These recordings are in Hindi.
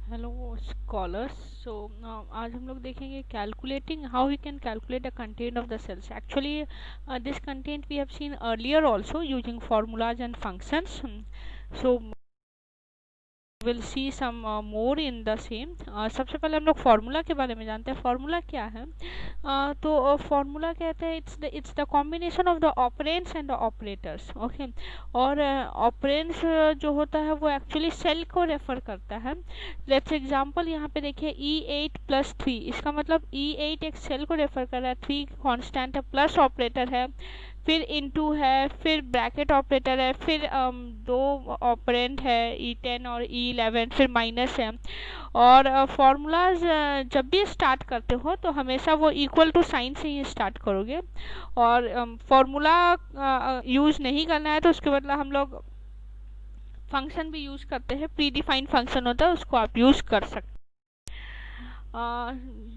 Hello scholars. सो आज हम लोग देखेंगे calculating how we can calculate the content of the cells. Actually this content we have seen earlier also using formulas and functions. So will see some more in the same. सबसे पहले हम लोग फार्मूला के बारे में जानते हैं। फार्मूला क्या है? तो फार्मूला कहते हैं it's the combination of the operands and the operators. Okay, और ऑपरेंड्स जो होता है वो एक्चुअली सेल को रेफर करता है। लेट्स एग्जांपल यहाँ पे देखिए E8 प्लस 3, इसका मतलब E8 एक सेल को रेफर कर रहा है, 3 कांस्टेंट है, प्लस ऑपरेटर है, फिर इनटू है, फिर ब्रैकेट ऑपरेटर है, फिर दो ऑपरेंड है E10 और E11, फिर माइनस है। और फार्मूलाज जब भी स्टार्ट करते हो तो हमेशा वो इक्वल टू साइन से ही स्टार्ट करोगे, और फार्मूला यूज़ नहीं करना है तो उसके बदला हम लोग फंक्शन भी यूज़ करते हैं। प्री डिफाइंड फंक्शन होता है, उसको आप यूज़ कर सकते हैं।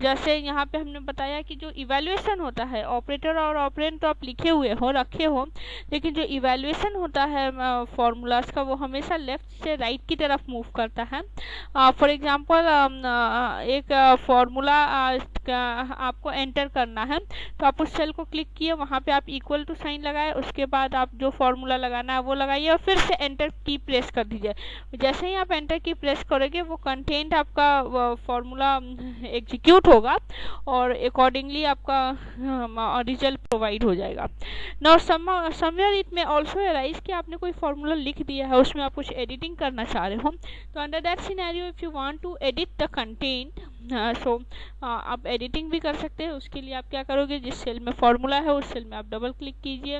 जैसे यहाँ पे हमने बताया कि जो इवैल्यूएशन होता है, ऑपरेटर और ऑपरेंड तो आप लिखे हुए हो, रखे हो, लेकिन जो इवैल्यूएशन होता है फार्मूलाज का वो हमेशा लेफ्ट से राइट की तरफ मूव करता है। फॉर एग्जांपल एक फार्मूला आपको एंटर करना है, तो आप उस सेल को क्लिक किए, वहाँ पे आप इक्वल टू साइन लगाए, उसके बाद आप जो फार्मूला लगाना है वो लगाइए और फिर से एंटर की प्रेस कर दीजिए। जैसे ही आप एंटर की प्रेस करोगे वो कंटेंट आपका फार्मूला एग्जीक्यूट होगा और अकॉर्डिंगली आपका रिजल्ट प्रोवाइड हो जाएगा। नाउ समवेयर इट में ऑल्सो अराइज कि आपने कोई फार्मूला लिख दिया है, उसमें आप कुछ एडिटिंग करना चाह रहे हो, तो under that scenario if you want to edit the content, so आप एडिटिंग भी कर सकते हैं। उसके लिए आप क्या करोगे, जिस सेल में फार्मूला है उस सेल में आप डबल क्लिक कीजिए,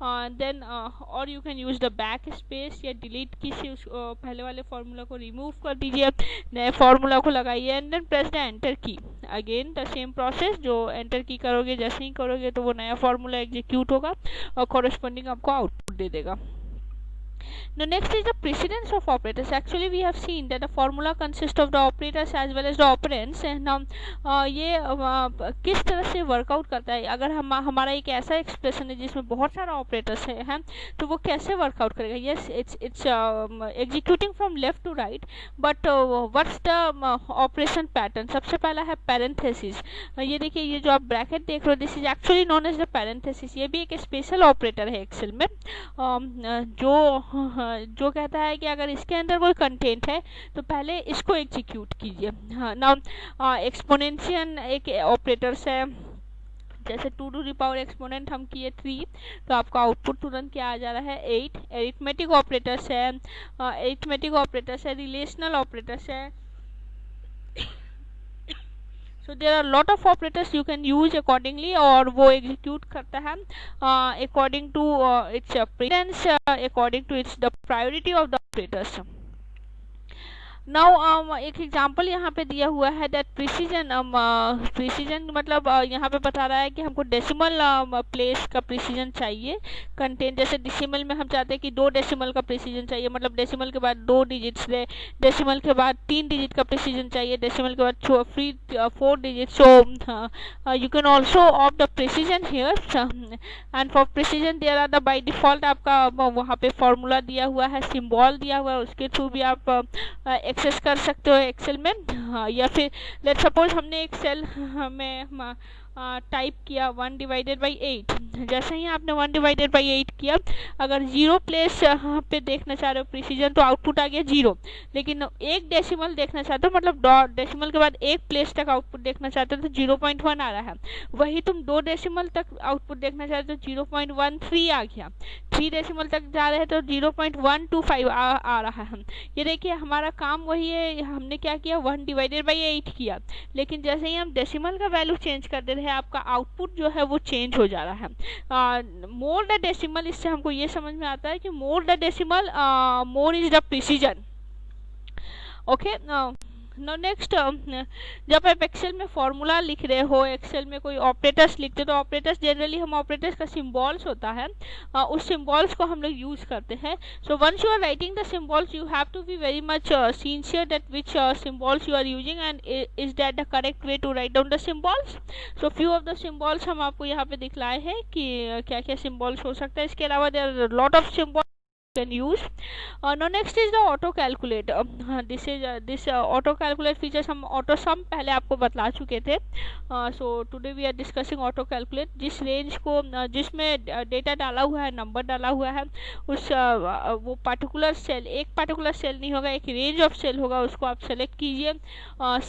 देन और you can use the back space या डिलीट की से उस पहले वाले फार्मूला को रिमूव कर दीजिए, नए फार्मूला को लगाइए and then press the enter key. Again the same process, जो एंटर की करोगे जैसे ही करोगे तो वो नया फार्मूला एग्जीक्यूट होगा और कॉरेस्पॉन्डिंग आपको आउटपुट दे देगा। Now next is the precedence of operators. Actually we have seen that the formula consists of the operators as well as the operands, and ये किस तरह से वर्कआउट करता है। अगर हमारा एक ऐसा एक्सप्रेशन है जिसमें बहुत सारा ऑपरेटर्स हैं तो वो कैसे वर्कआउट करेगा। Yes, it's executing from left to right, but what's the operation pattern. सबसे पहला है पैरेंथेसिस। ये देखिए, ये जो आप ब्रैकेट देख रहे हो, this is actually known as the parenthesis. ये भी एक स्पेशल ऑपरेटर है एक्सेल में, जो कहता है कि अगर इसके अंदर कोई कंटेंट है तो पहले इसको एग्जीक्यूट कीजिए। हाँ, नाउ एक्सपोनेंशियल एक ऑपरेटर्स है, जैसे 2 टू द पावर एक्सपोनेंट हम किए 3, तो आपका आउटपुट तुरंत क्या आ जा रहा है 8। एरिथमेटिक ऑपरेटर्स है, रिलेशनल ऑपरेटर्स है। So there are lot of operators you can use accordingly, और वो एग्जीक्यूट करता है according to its precedence, according to its the priority of the operators. Now एक एग्जांपल यहाँ पे दिया हुआ है दैट प्रिसीजन मतलब यहाँ पे बता रहा है कि हमको डेसिमल प्लेस का प्रिसीजन चाहिए कंटेंट। जैसे डेसिमल में हम चाहते हैं कि 2 डेसिमल का प्रिसीजन चाहिए, मतलब डेसिमल के बाद 2 डिजिट्स रहे, डेसिमल के बाद 3 डिजिट का प्रिसीजन चाहिए, डेसिमल के बाद 4 digit. So you can also of the precision here, and for precision there are the by default आपका वहाँ पे फॉर्मूला दिया हुआ है, सिम्बॉल दिया हुआ है, उसके थ्रू भी आप एक्सेस कर सकते हो एक्सेल में। हाँ, या फिर लेट सपोज हमने एक सेल में टाइप किया 1/8। जैसे ही आपने 1/8 किया, अगर 0 प्लेस पे देखना चाह रहे हो प्रिसीजन तो आउटपुट आ गया 0, लेकिन एक डेसिमल देखना चाहते हो, मतलब डेसिमल के बाद एक प्लेस तक आउटपुट देखना चाहते हो तो 0.1 आ रहा है। वही तुम 2 डेसिमल तक आउटपुट देखना चाहते हो 0.13 आ गया, 3 डेसिमल तक जा रहे हैं तो 0.125 आ रहा है। ये देखिए हमारा काम वही है, हमने क्या किया 1/8 किया, लेकिन जैसे ही हम डेसिमल का वैल्यू चेंज कर दे रहे हैं आपका आउटपुट जो है वो चेंज हो जा रहा है। मोर द डेसिमल, इससे हमको ये समझ में आता है कि more the decimal more is the precision. Okay, no next, जब आप एक्सेल में फॉर्मूला लिख रहे हो, एक्सेल में कोई ऑपरेटर्स लिखते हो तो ऑपरेटर्स जनरली हम ऑपरेटर्स का सिम्बॉल्स होता है, उस सिम्बॉल्स को हम लोग यूज़ करते हैं। So once you are writing the symbols you have to be very much sincere that which symbols you are using and is that the correct way to write down the symbols. So few of the symbols हम आपको यहाँ पे दिखलाए हैं कि क्या क्या सिम्बॉल्स हो सकता है। इसके अलावा there are lot of symbols can use. Now next is the auto calculate. This auto calculate features हम auto sum पहले आपको बतला चुके थे. So today we are discussing auto calculate. जिस रेंज को जिसमें डेटा डाला हुआ है, नंबर डाला हुआ है, उस वो पर्टिकुलर सेल, एक पर्टिकुलर सेल नहीं होगा, एक रेंज ऑफ सेल होगा, उसको आप सेलेक्ट कीजिए.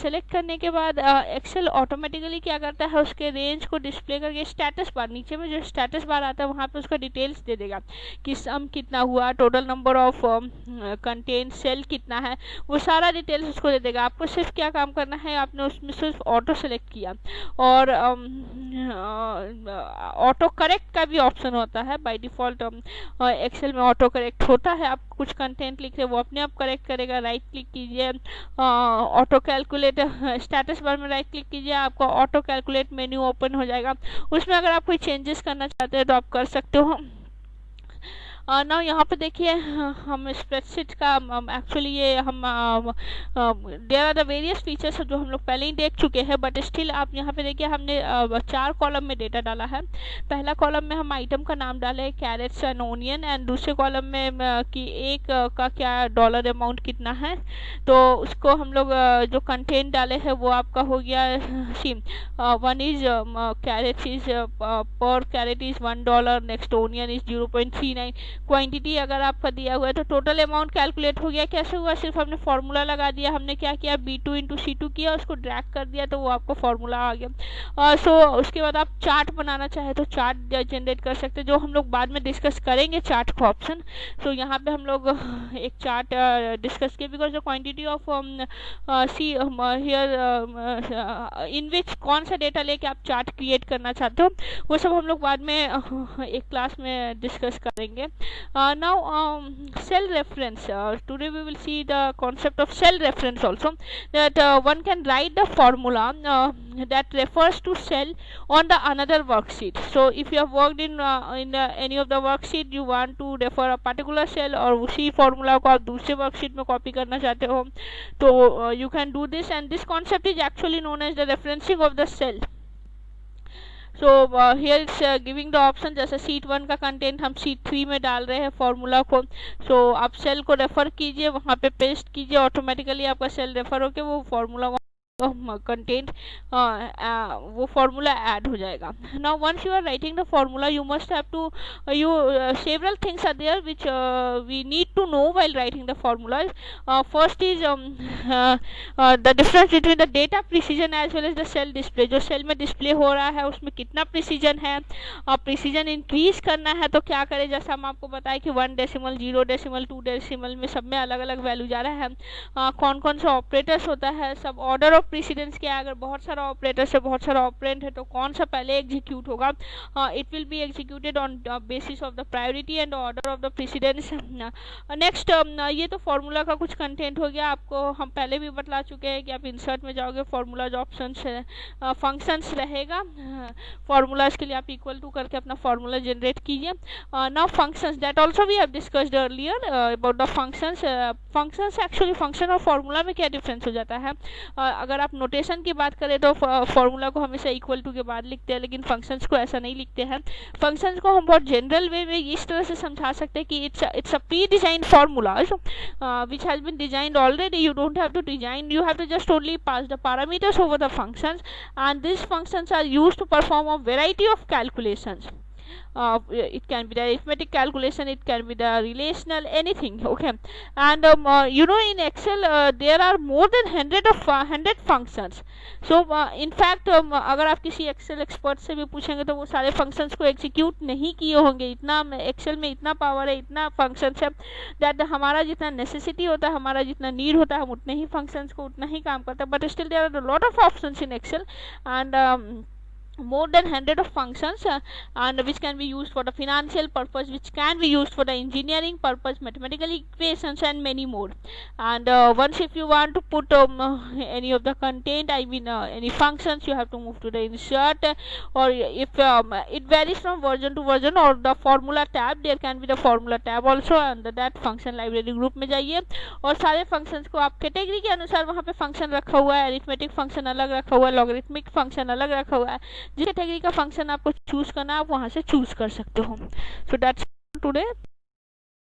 सेलेक्ट करने के बाद एक्सेल ऑटोमेटिकली क्या करता है, उसके रेंज को डिस्प्ले करके स्टेटस बार, नीचे में जो स्टेटस बार आता है वहाँ पे उसका डिटेल्स दे देगा कि सम कितना हुआ, total number of content cell कितना है, वो सारा डिटेल्स उसको दे देगा. आपको सिर्फ क्या काम करना है, आपने उसमें सिर्फ ऑटो सेलेक्ट किया. और ऑटो करेक्ट का भी ऑप्शन होता है. बाय डिफ़ॉल्ट एक्सेल में ऑटो करेक्ट होता है. आप कुछ कंटेंट लिख रहे वो अपने आप करेक्ट करेगा. राइट क्लिक कीजिए, ऑटो कैलकुलेट स्टेटस बार में राइट क्लिक कीजिए, आपको ऑटो कैलकुलेट मेन्यू ओपन हो जाएगा. उसमें अगर आप कोई चेंजेस करना चाहते हैं तो आप कर सकते हो. ना यहाँ पे देखिए हम स्प्रेडशीट का एक्चुअली ये हम there are the various features जो हम लोग पहले ही देख चुके हैं, बट स्टिल आप यहाँ पे देखिए हमने 4 कॉलम में डेटा डाला है. पहला कॉलम में हम आइटम का नाम डाले कैरेट्स एंड ओनियन, एंड दूसरे कॉलम में कि एक का क्या डॉलर अमाउंट कितना है, तो उसको हम लोग जो कंटेंट डाले हैं वो आपका हो गया. One is carrots is per carrot is $1, next onion is 0.39. Quantity अगर आपका दिया हुआ है तो टोटल अमाउंट कैलकुलेट हो गया. कैसे हुआ, सिर्फ हमने फार्मूला लगा दिया. हमने क्या किया, B2 इंटू C2 किया, उसको ड्रैग कर दिया तो वो आपको फार्मूला आ गया. सो उसके बाद आप चार्ट बनाना चाहे तो चार्ट जनरेट कर सकते हैं, जो हम लोग बाद में डिस्कस करेंगे चार्ट का ऑप्शन. सो यहाँ पे हम लोग एक चार्ट डिस्कस किए, because the quantity of see here in which कौन सा डेटा लेके आप चार्ट क्रिएट करना चाहते हो, वो सब हम लोग बाद में एक क्लास में डिस्कस करेंगे. Now cell reference, today we will see the concept of cell reference also, that one can write the formula that refers to cell on the another worksheet. So if you have worked in any of the worksheet, you want to refer a particular cell और उसी formula को आप दूसरे worksheet में copy करना चाहते हो, तो you can do this, and this concept is actually known as the referencing of the cell. So here it's giving the option, जैसे शीट 1 का कंटेंट हम शीट 3 में डाल रहे हैं फॉर्मूला को. सो आप सेल को रेफर कीजिए, वहाँ पे पेस्ट कीजिए, ऑटोमेटिकली आपका सेल रेफर होकर वो फॉर्मूला कंटेंट वो फार्मूला ऐड हो जाएगा. Now once you are writing the formula, you must have to several things are there which we need to know while writing the formula. First is the difference between the data precision as well as the cell display. जो सेल में डिस्प्ले हो रहा है उसमें कितना प्रिसीजन है, प्रिसीजन इंक्रीज करना है तो क्या करें, जैसा हम आपको बताएं कि 1 डेसिमल, 0 डेसिमल, 2 डेसिमल में सब में अलग अलग वैल्यू जा रहा है. कौन कौन सा ऑपरेटर्स होता है, सब ऑर्डर ऑफ प्रेसिडेंस क्या है, अगर बहुत सारा ऑपरेटर्स है, बहुत सारा ऑपरेंड है तो कौन सा पहले एग्जीक्यूट होगा. It will be executed on basis of the priority and order of the precedence. Next ये तो फार्मूला का कुछ कंटेंट हो गया. आपको हम पहले भी बतला चुके हैं कि आप इंसर्ट में जाओगे, फार्मूला जो ऑप्शन है फंक्शंस रहेगा, फार्मूलाज के लिए आप इक्वल टू करके अपना फार्मूला जनरेट कीजिए. Now functions, that also we have discussed earlier about the functions. Functions actually function और फार्मूला में क्या डिफरेंस हो जाता है. अगर आप नोटेशन की बात करें तो फार्मूला को हमेशा इक्वल टू के बाद लिखते हैं, लेकिन फंक्शंस को ऐसा नहीं लिखते हैं. फंक्शंस को हम बहुत जनरल वे में इस तरह से समझा सकते हैं कि it's a pre designed formulas which has been designed already. You don't have to design, you have to just only pass the parameters over the functions, and these functions are used to perform a variety of calculations. It can be the arithmetic calculation, it can be the relational, anything. Okay, and you know, in Excel there are more than 100 functions. So in fact अगर आप किसी एक्सेल एक्सपर्ट से भी पूछेंगे तो वो सारे फंक्शंस को एग्जीक्यूट नहीं किए होंगे. इतना एक्सेल में इतना पावर है, इतना फंक्शंस है, दैट हमारा जितना नेसेसिटी होता है, हमारा जितना नीड होता है, हम उतने ही फंक्शंस को उतना ही काम करते हैं. But still there are lot of options in Excel, and more than 100 of functions, and which can be used for the financial purpose, which can be used for the engineering purpose, mathematical equations, and many more. And once if you want to put any of the content, I mean any functions, you have to move to the insert, or if it varies from version to version, or the formula tab, there can be the formula tab also. Under that function library group में जाइए और सारे functions को आप कैटेगरी के अनुसार वहाँ पे फंक्शन रखा हुआ है. अरिथमेटिक फंक्शन अलग रखा हुआ है, लॉगरिथमिक फंक्शन अलग रखा हुआ है. जिस कैटेगरी का फंक्शन आपको चूज करना है आप वहां से चूज कर सकते हो. So that's today.